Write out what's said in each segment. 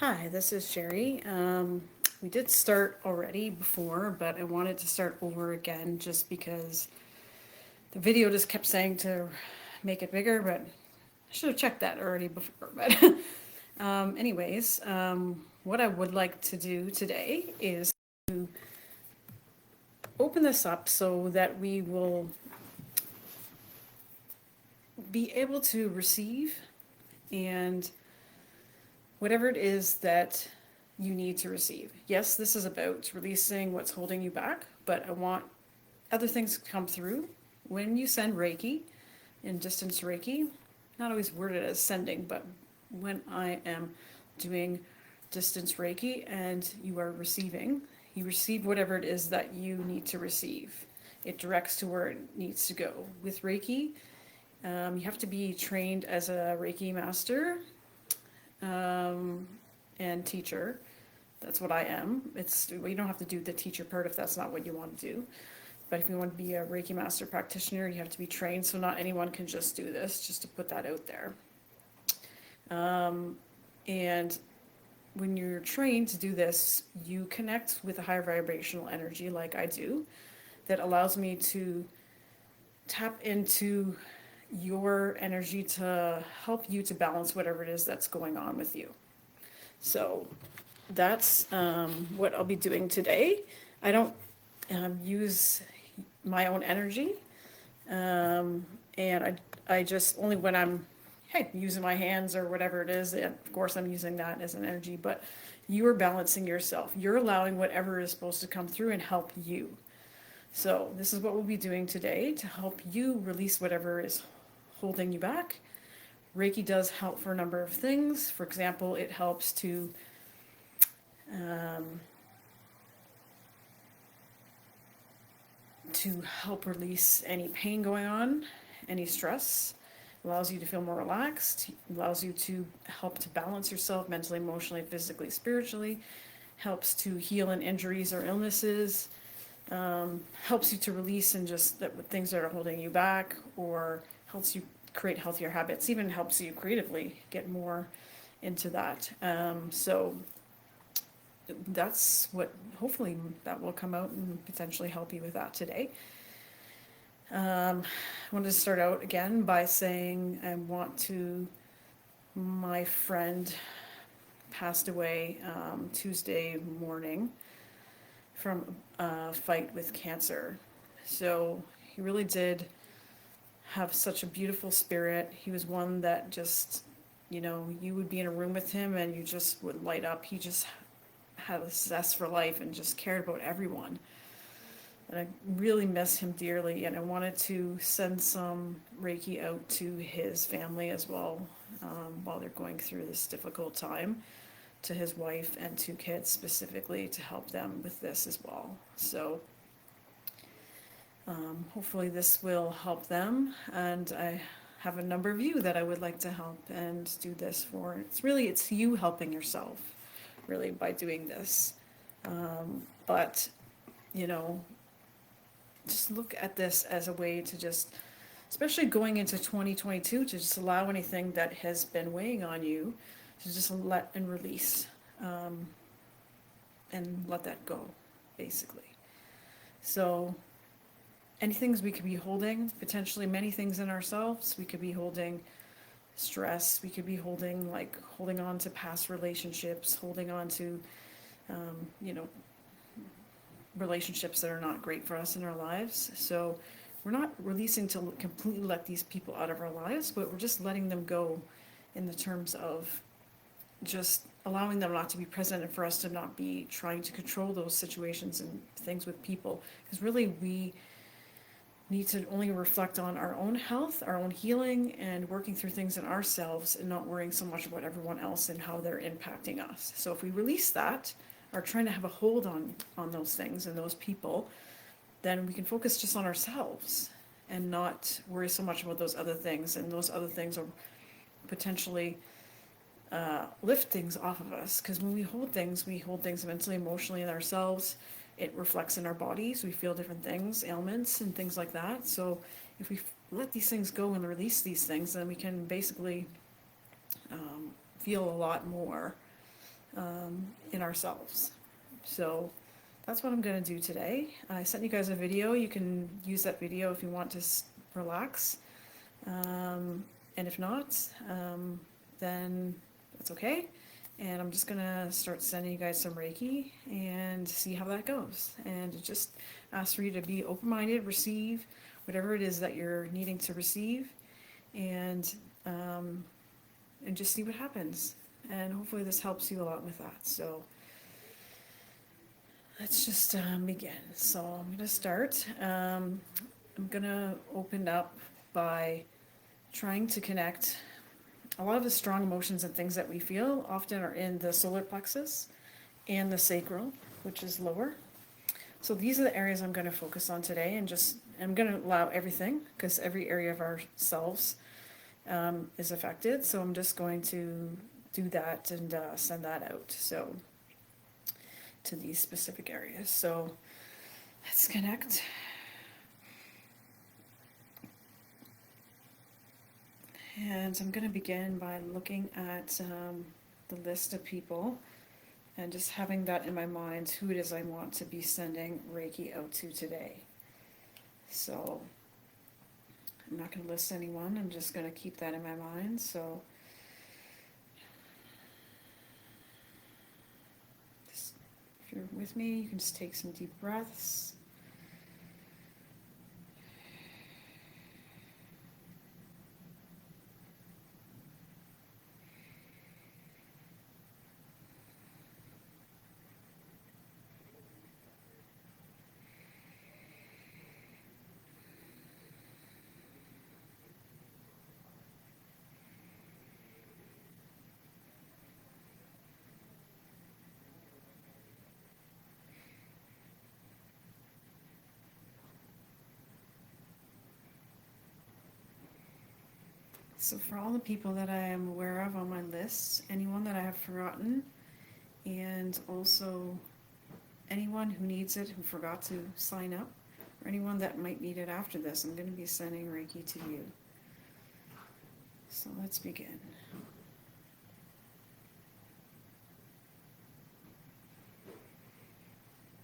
Hi, this is Sherry. We did start already before, but I wanted to start over again just because the video just kept saying to make it bigger, but I should have checked that already before. But, what I would like to do today is to open this up so that we will be able to receive and whatever it is that you need to receive. Yes, this is about releasing what's holding you back, but I want other things to come through. When you send Reiki, in distance Reiki, not always worded as sending, but when I am doing distance Reiki and you are receiving, you receive whatever it is that you need to receive. It directs to where it needs to go. With Reiki, you have to be trained as a Reiki master um, and teacher. That's what I am. You don't have to do the teacher part if that's not what you want to do. But if you want to be a Reiki master practitioner, you have to be trained. So not anyone can just do this. Just to put that out there. And when you're trained to do this, you connect with a higher vibrational energy, like I do, that allows me to tap into your energy to help you to balance whatever it is that's going on with you. So that's what I'll be doing today. I don't use my own energy, and I just only when I'm using my hands or whatever it is. And of course, I'm using that as an energy, but you are balancing yourself. You're allowing whatever is supposed to come through and help you. So this is what we'll be doing today to help you release whatever is holding you back. Reiki does help for a number of things. For example, it helps um, to help release any pain going on, any stress, allows you to feel more relaxed, allows you to help to balance yourself mentally, emotionally, physically, spiritually, helps to heal in injuries or illnesses, helps you to release and just that things that are holding you back, or helps you create healthier habits, even helps you creatively get more into that. So that's what hopefully that will come out and potentially help you with that today. I wanted to start out again by saying my friend passed away Tuesday morning from a fight with cancer. So he really did have such a beautiful spirit. He was one that just, you would be in a room with him and you just would light up. He just had a zest for life and just cared about everyone. And I really miss him dearly, and I wanted to send some Reiki out to his family as well, while they're going through this difficult time, to his wife and 2 kids specifically, to help them with this as well. So hopefully this will help them, and I have a number of you that I would like to help and do this for. It's you helping yourself, really, by doing this. But, just look at this as a way to just, especially going into 2022, to just allow anything that has been weighing on you to just let and release, and let that go, basically. So any things we could be holding, potentially many things in ourselves, we could be holding stress, we could be holding on to past relationships, holding on to, relationships that are not great for us in our lives. So we're not releasing to completely let these people out of our lives, but we're just letting them go in the terms of just allowing them not to be present, and for us to not be trying to control those situations and things with people. Because really we need to only reflect on our own health, our own healing, and working through things in ourselves, and not worrying so much about everyone else and how they're impacting us. So if we release that, are trying to have a hold on those things and those people, then we can focus just on ourselves and not worry so much about those other things. And those other things are potentially lift things off of us, because when we hold things mentally, emotionally in ourselves. It reflects in our bodies. We feel different things, ailments and things like that. So if we let these things go and release these things, then we can basically feel a lot more in ourselves. So that's what I'm going to do today. I sent you guys a video. You can use that video if you want to relax. And if not, then that's okay. And I'm just going to start sending you guys some Reiki and see how that goes. And just ask for you to be open-minded, receive whatever it is that you're needing to receive, and just see what happens. And hopefully this helps you a lot with that. So let's just begin. So I'm going to start. I'm going to open up by trying to connect. A lot of the strong emotions and things that we feel often are in the solar plexus and the sacral, which is lower. So these are the areas I'm going to focus on today, and I'm going to allow everything, because every area of ourselves is affected. So I'm just going to do that and send that out. So to these specific areas. So let's connect. And I'm going to begin by looking at the list of people and just having that in my mind, who it is I want to be sending Reiki out to today. So I'm not going to list anyone, I'm just going to keep that in my mind. So just, if you're with me, you can just take some deep breaths. So for all the people that I am aware of on my list, anyone that I have forgotten, and also anyone who needs it, who forgot to sign up, or anyone that might need it after this, I'm going to be sending Reiki to you. So let's begin.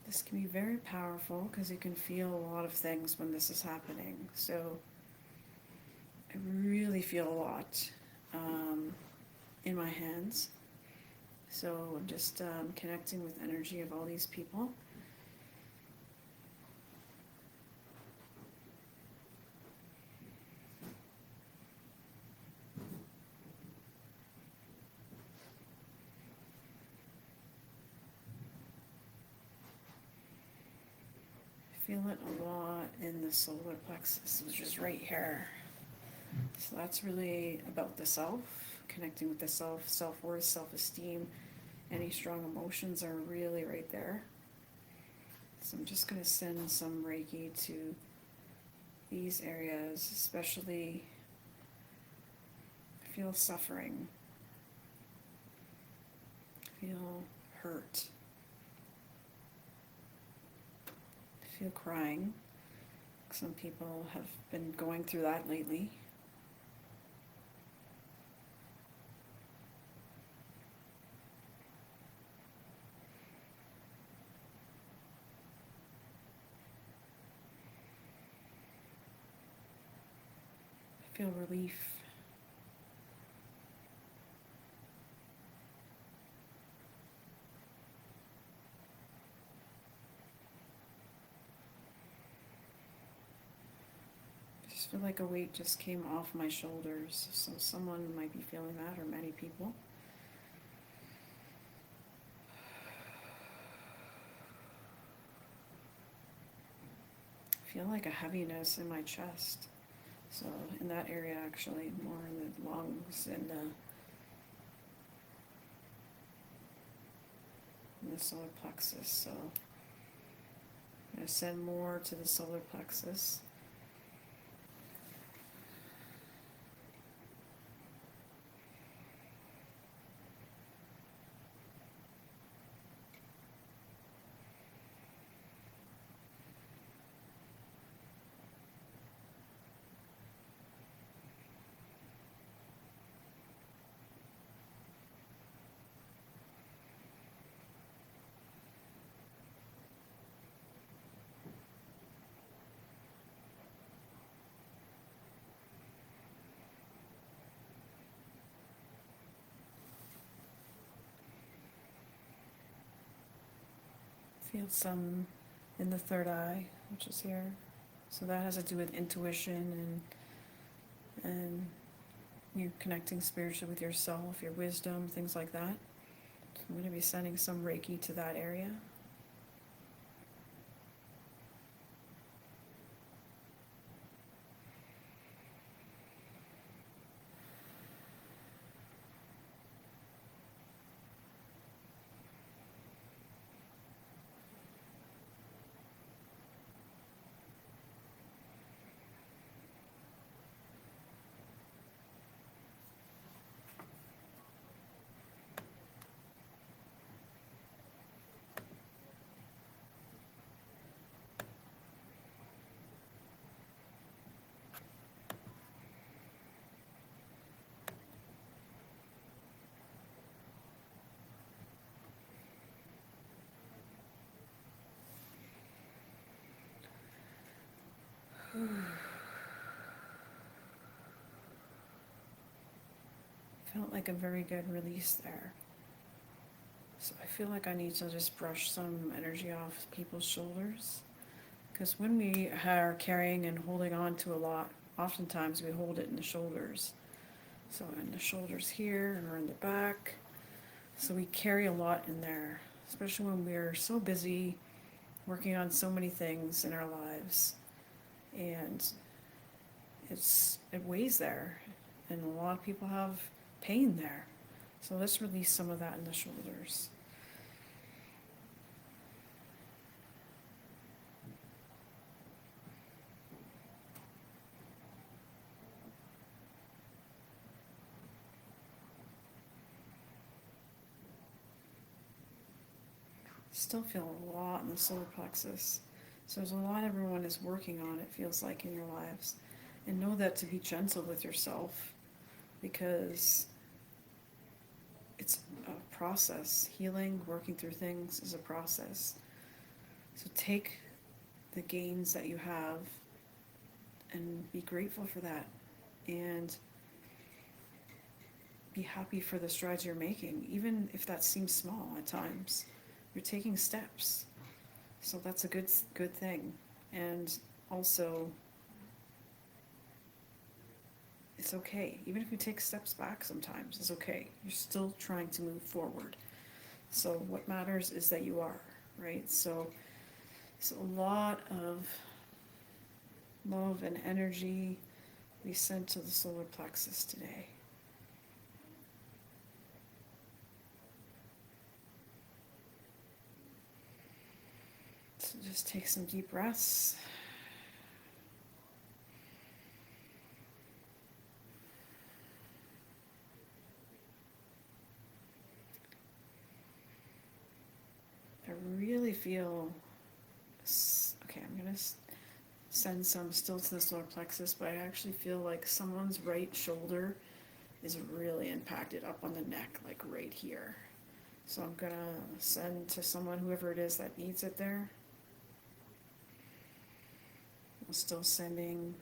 This can be very powerful because you can feel a lot of things when this is happening. So I really feel a lot in my hands. So I'm just connecting with energy of all these people. I feel it a lot in the solar plexus, which is right here. So that's really about the self, connecting with the self, self-worth, self-esteem. Any strong emotions are really right there. So I'm just going to send some Reiki to these areas, especially feel suffering, feel hurt, feel crying. Some people have been going through that lately. Feel relief. I just feel like a weight just came off my shoulders. So someone might be feeling that, or many people. I feel like a heaviness in my chest. So in that area, actually, more in the lungs and in the solar plexus. So I'm going to send more to the solar plexus. Feel some in the third eye, which is here. So that has to do with intuition and you connecting spiritually with yourself, your wisdom, things like that. So I'm going to be sending some Reiki to that area. Felt like a very good release there. So I feel like I need to just brush some energy off people's shoulders. Because when we are carrying and holding on to a lot, oftentimes we hold it in the shoulders. So in the shoulders here or in the back. So we carry a lot in there, especially when we're so busy working on so many things in our lives. And it weighs there. And a lot of people have pain there. So let's release some of that in the shoulders. Still feel a lot in the solar plexus. So there's a lot everyone is working on, it feels like, in your lives. And know that to be gentle with yourself, because it's a process. Healing, working through things is a process. So take the gains that you have and be grateful for that. And be happy for the strides you're making, even if that seems small at times. You're taking steps. So that's a good thing. And also, it's okay. Even if you take steps back sometimes, it's okay. You're still trying to move forward. So what matters is that you are, right? So a lot of love and energy we sent to the solar plexus today. So just take some deep breaths. I really feel, okay, I'm going to send some still to the solar plexus, but I actually feel like someone's right shoulder is really impacted up on the neck, like right here. So I'm going to send to someone, whoever it is that needs it there. I'm still sending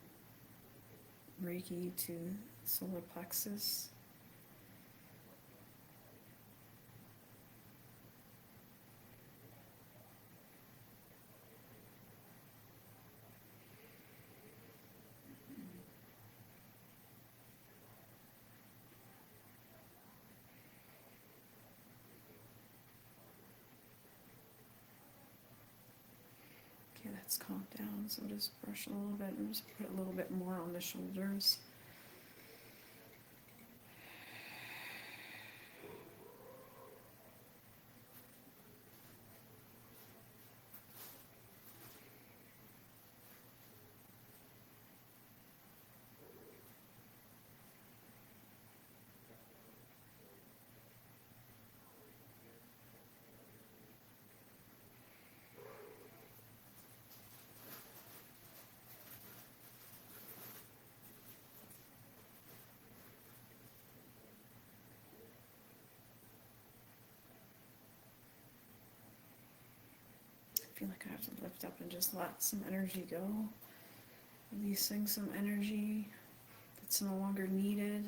Reiki to solar plexus. Okay, that's calmed down, so just brush a little bit and just put a little bit more on the shoulders. I feel like I have to lift up and just let some energy go. Releasing some energy that's no longer needed.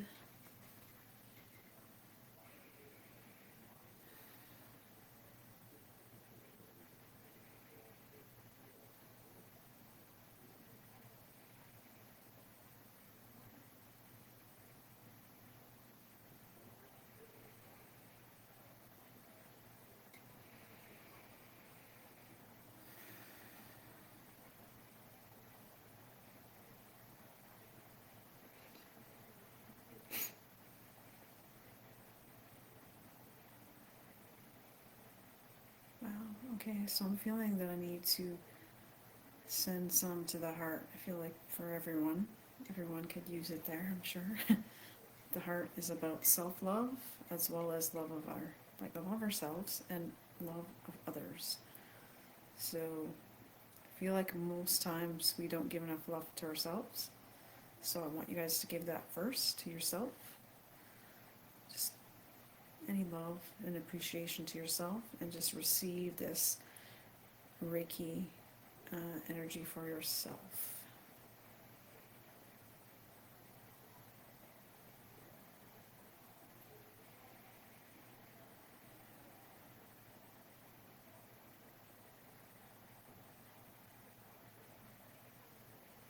Okay, so I'm feeling that I need to send some to the heart. I feel like for everyone could use it there, I'm sure. The heart is about self-love as well as love of love ourselves and love of others. So I feel like most times we don't give enough love to ourselves. So I want you guys to give that first to yourself. Just any love and appreciation to yourself, and just receive this Reiki energy for yourself.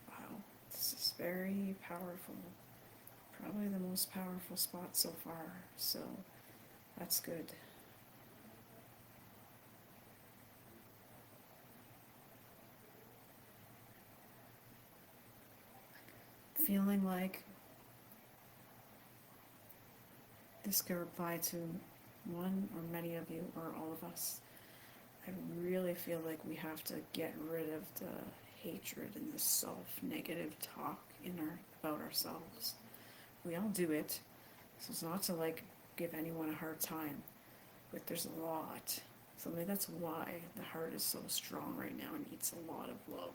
Wow, this is very powerful. Probably the most powerful spot so far, so that's good. Feeling like this could apply to one or many of you or all of us. I really feel like we have to get rid of the hatred and the self-negative talk about ourselves. We all do it, so it's not to give anyone a hard time, but there's a lot. So maybe that's why the heart is so strong right now and needs a lot of love,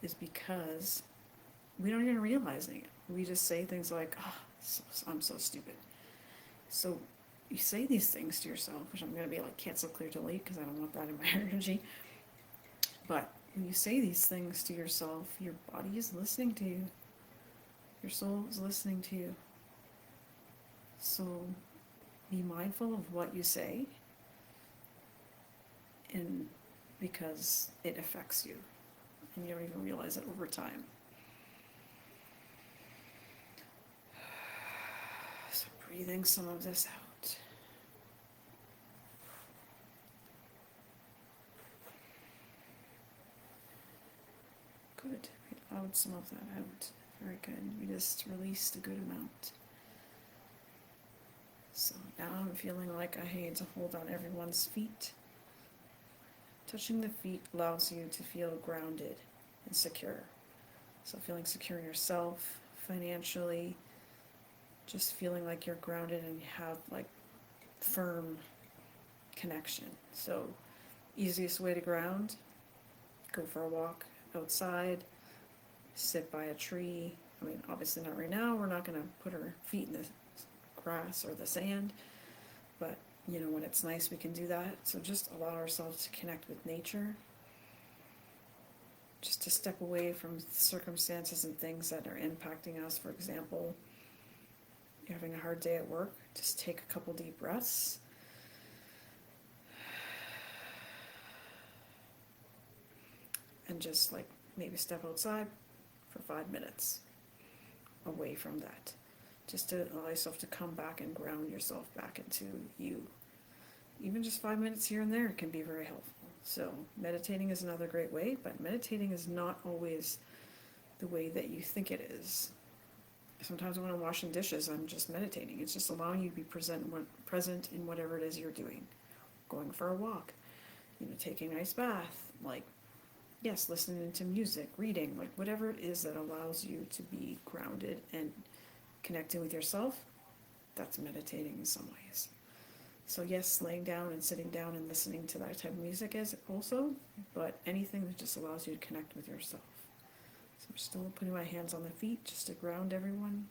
is because we don't even realize it. We just say things like, I'm so stupid. So you say these things to yourself, which I'm going to be cancel, clear, delete, because I don't want that in my energy. But when you say these things to yourself, your body is listening to you. Your soul is listening to you. So be mindful of what you say, and because it affects you and you don't even realize it over time. So breathing some of this out. Good. We allowed some of that out. Very good. We just released a good amount. So now I'm feeling like I need to hold on everyone's feet. Touching the feet allows you to feel grounded and secure. So feeling secure in yourself, financially, just feeling like you're grounded and you have firm connection. So easiest way to ground, go for a walk outside, sit by a tree. I mean, obviously not right now, we're not going to put our feet in the grass or the sand, but when it's nice we can do that. So just allow ourselves to connect with nature, just to step away from circumstances and things that are impacting us. For example, you're having a hard day at work, just take a couple deep breaths. And just maybe step outside for 5 minutes away from that, just to allow yourself to come back and ground yourself back into you. Even just 5 minutes here and there can be very helpful. So meditating is another great way, but meditating is not always the way that you think it is. Sometimes when I'm washing dishes, I'm just meditating. It's just allowing you to be present in whatever it is you're doing. Going for a walk, taking a nice bath, yes, listening to music, reading, whatever it is that allows you to be grounded and connecting with yourself, that's meditating in some ways. So yes, laying down and sitting down and listening to that type of music is also, but anything that just allows you to connect with yourself. So I'm still putting my hands on the feet just to ground everyone.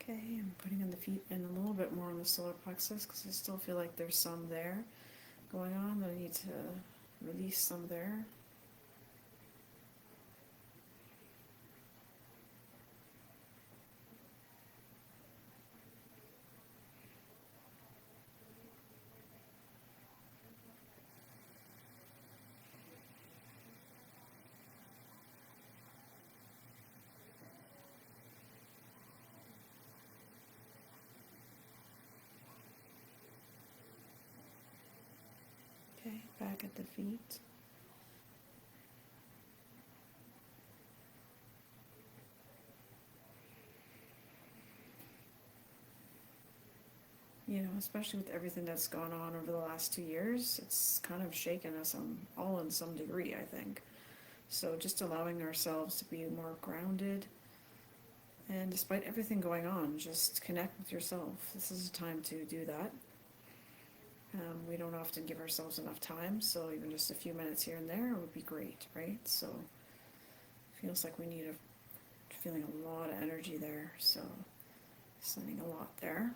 Okay, I'm putting on the feet and a little bit more on the solar plexus because I still feel like there's some there going on that I need to release some there. back at the feet. You know, especially with everything that's gone on over the last 2 years, it's kind of shaken us all in some degree, I think. So just allowing ourselves to be more grounded, and despite everything going on, just connect with yourself. This is a time to do that. We don't often give ourselves enough time, so even just a few minutes here and there would be great, right? So it feels like we need feeling a lot of energy there, so sending a lot there.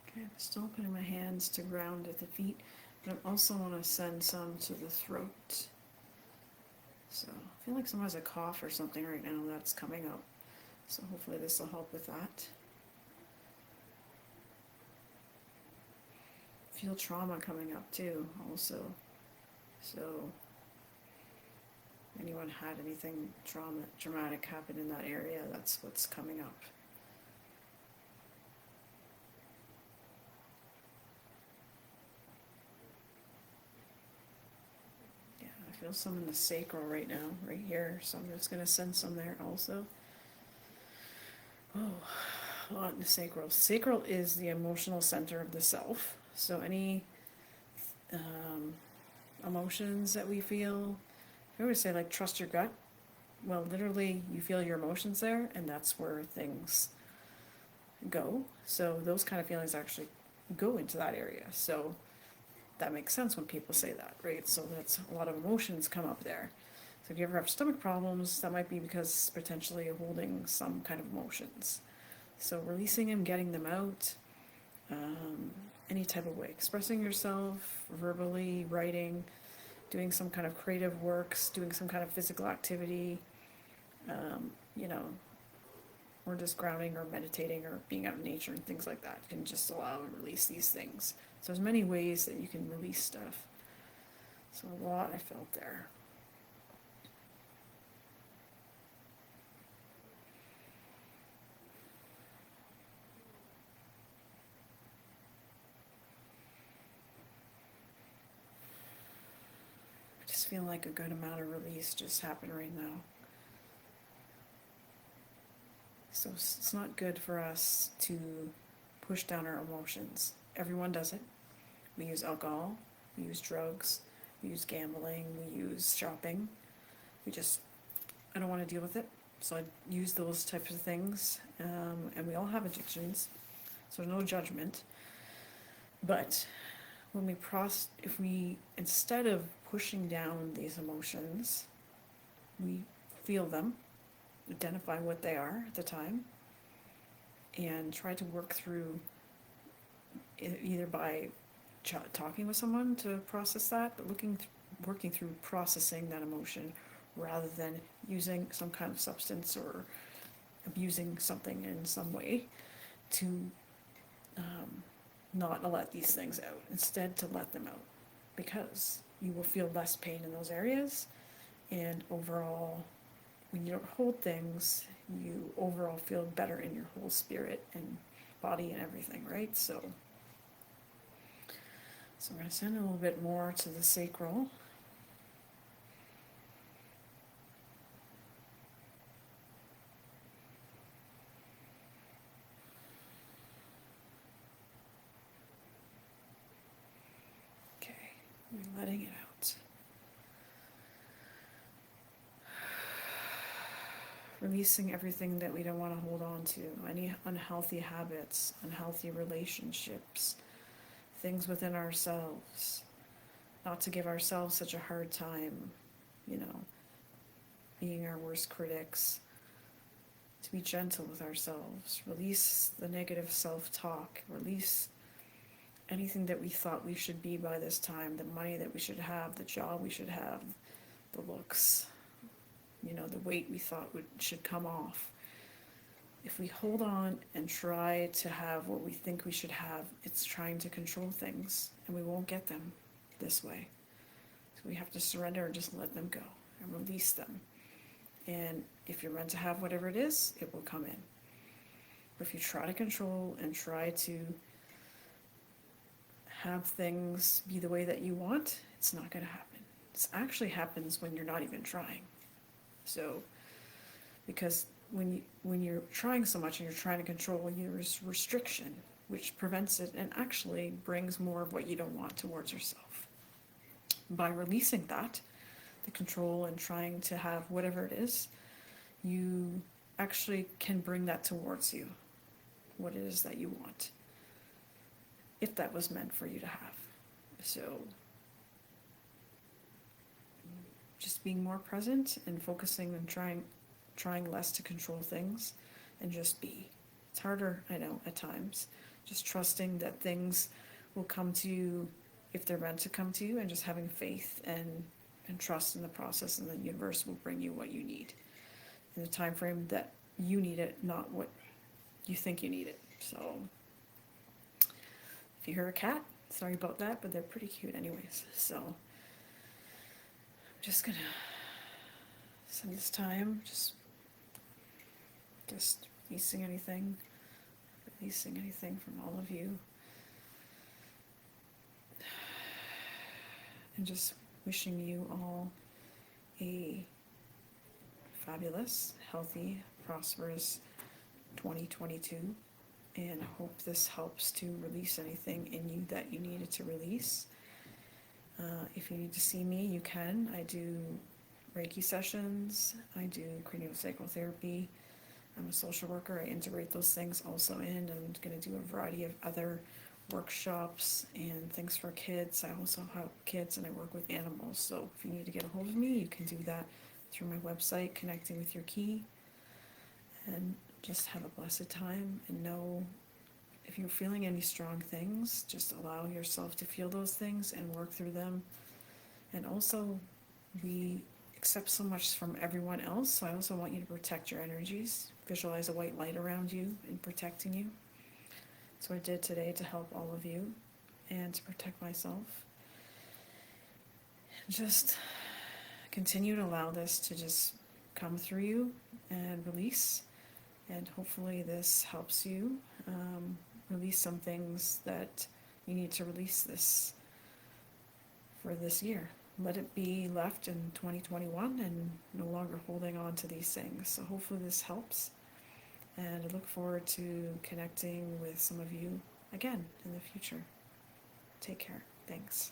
Okay, I'm still putting my hands to ground at the feet, but I also want to send some to the throat. So I feel like someone has a cough or something right now that's coming up. So hopefully this will help with that. Feel trauma coming up too, also. So anyone had anything traumatic happen in that area, that's what's coming up. Yeah, I feel some in the sacral right now, right here. So I'm just going to send some there also. Oh, a lot in the sacral. Sacral is the emotional center of the self. So any emotions that we feel, I always say like trust your gut. Well, literally, you feel your emotions there, and that's where things go. So those kind of feelings actually go into that area. So that makes sense when people say that, right? So that's a lot of emotions come up there. So if you ever have stomach problems, that might be because potentially you're holding some kind of emotions. So releasing them, getting them out, any type of way, expressing yourself verbally, writing, doing some kind of creative works, doing some kind of physical activity, you know, or just grounding or meditating or being out in nature and things like that can just allow and release these things. So there's many ways that you can release stuff. So a lot I felt there. I just feel like a good amount of release just happened right now. So it's not good for us to push down our emotions. Everyone does it. We use alcohol, we use drugs, we use gambling, we use shopping. I don't want to deal with it. So I use those types of things. And we all have addictions, so no judgment. But when if we, instead of pushing down these emotions, we feel them, identify what they are at the time, and try to work through either by talking with someone to process that, but working through processing that emotion rather than using some kind of substance or abusing something in some way to not let these things out. Instead, to let them out, because you will feel less pain in those areas, and overall, when you don't hold things, you overall feel better in your whole spirit and body and everything, right? So we're going to send a little bit more to the sacral. Okay, we're letting it out. Releasing everything that we don't want to hold on to, any unhealthy habits, unhealthy relationships, things within ourselves, not to give ourselves such a hard time, you know, being our worst critics, to be gentle with ourselves, release the negative self-talk, release anything that we thought we should be by this time, the money that we should have, the job we should have, the looks, the weight we thought should come off. If we hold on and try to have what we think we should have, it's trying to control things, and we won't get them this way. So we have to surrender and just let them go and release them. And if you're meant to have whatever it is, it will come in. But if you try to control and try to have things be the way that you want, it's not going to happen. It actually happens when you're not even trying. So, because when you're trying so much and you're trying to control, there's restriction, which prevents it and actually brings more of what you don't want towards yourself. By releasing that, the control and trying to have whatever it is, you actually can bring that towards you, what it is that you want, if that was meant for you to have. So just being more present and focusing and trying less to control things and just be. It's harder, I know, at times. Just trusting that things will come to you if they're meant to come to you, and just having faith and trust in the process, and the universe will bring you what you need in the time frame that you need it, not what you think you need it. So if you hear a cat, sorry about that, but they're pretty cute anyways. So I'm just gonna spend this time just releasing anything from all of you, and just wishing you all a fabulous, healthy, prosperous 2022, and hope this helps to release anything in you that you needed to release. If you need to see me, you can. I do Reiki sessions, I do craniosacral therapy, I'm a social worker. I integrate those things also in. I'm going to do a variety of other workshops and things for kids. I also help kids, and I work with animals. So if you need to get a hold of me, you can do that through my website, Connecting with Your Key. And just have a blessed time, and know if you're feeling any strong things, just allow yourself to feel those things and work through them. And also, we accept so much from everyone else, so I also want you to protect your energies. Visualize a white light around you and protecting you. That's what I did today to help all of you and to protect myself. Just continue to allow this to just come through you and release, and hopefully this helps you release some things that you need to release this for this year. Let it be left in 2021 and no longer holding on to these things. So hopefully this helps, and I look forward to connecting with some of you again in the future. Take care. Thanks.